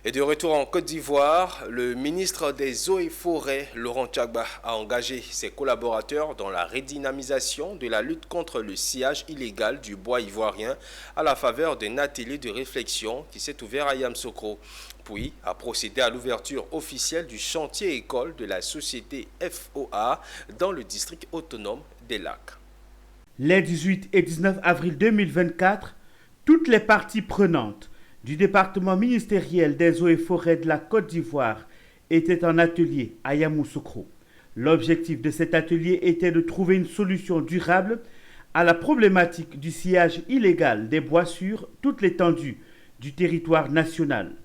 Et de retour en Côte d'Ivoire, le ministre des Eaux et Forêts, Laurent Tchagba, a engagé ses collaborateurs dans la redynamisation de la lutte contre le sciage illégal du bois ivoirien à la faveur d'un atelier de réflexion qui s'est ouvert à Yamoussoukro. Puis a procédé à l'ouverture officielle du chantier école de la société FOA dans le district autonome des Lacs. Les 18 et 19 avril 2024, toutes les parties prenantes du département ministériel des eaux et forêts de la Côte d'Ivoire étaient en atelier à Yamoussoukro. L'objectif de cet atelier était de trouver une solution durable à la problématique du sciage illégal des bois sur toute l'étendue du territoire national.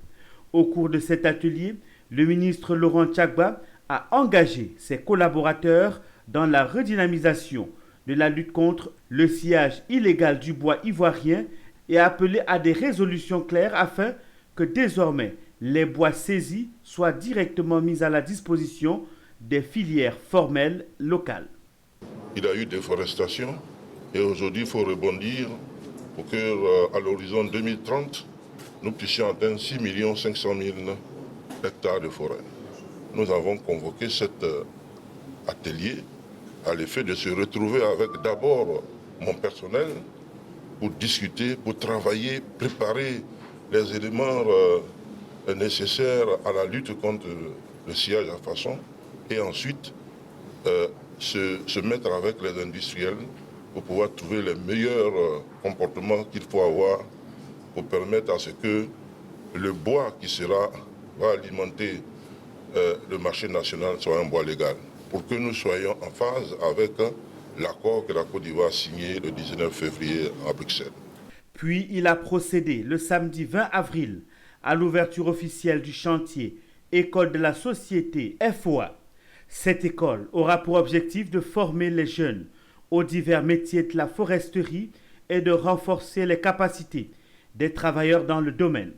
Au cours de cet atelier, le ministre Laurent Tchagba a engagé ses collaborateurs dans la redynamisation de la lutte contre le sciage illégal du bois ivoirien et a appelé à des résolutions claires afin que désormais les bois saisis soient directement mis à la disposition des filières formelles locales. Il y a eu déforestation et aujourd'hui il faut rebondir pour qu'à l'horizon 2030, nous puissions atteindre 6 500 000 hectares de forêt. Nous avons convoqué cet atelier à l'effet de se retrouver avec d'abord mon personnel pour discuter, pour travailler, préparer les éléments nécessaires à la lutte contre le sciage à façon et ensuite se mettre avec les industriels pour pouvoir trouver les meilleurs comportements qu'il faut avoir pour permettre à ce que le bois qui va alimenter le marché national soit un bois légal, pour que nous soyons en phase avec l'accord que la Côte d'Ivoire a signé le 19 février à Bruxelles. Puis il a procédé le samedi 20 avril à l'ouverture officielle du chantier École de la société FOA. Cette école aura pour objectif de former les jeunes aux divers métiers de la foresterie et de renforcer les capacités des travailleurs dans le domaine.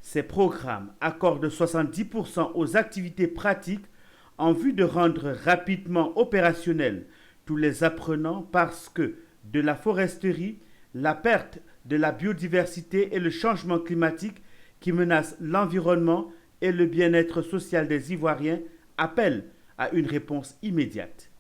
Ces programmes accordent 70% aux activités pratiques en vue de rendre rapidement opérationnels tous les apprenants parce que de la foresterie, la perte de la biodiversité et le changement climatique qui menacent l'environnement et le bien-être social des Ivoiriens appellent à une réponse immédiate.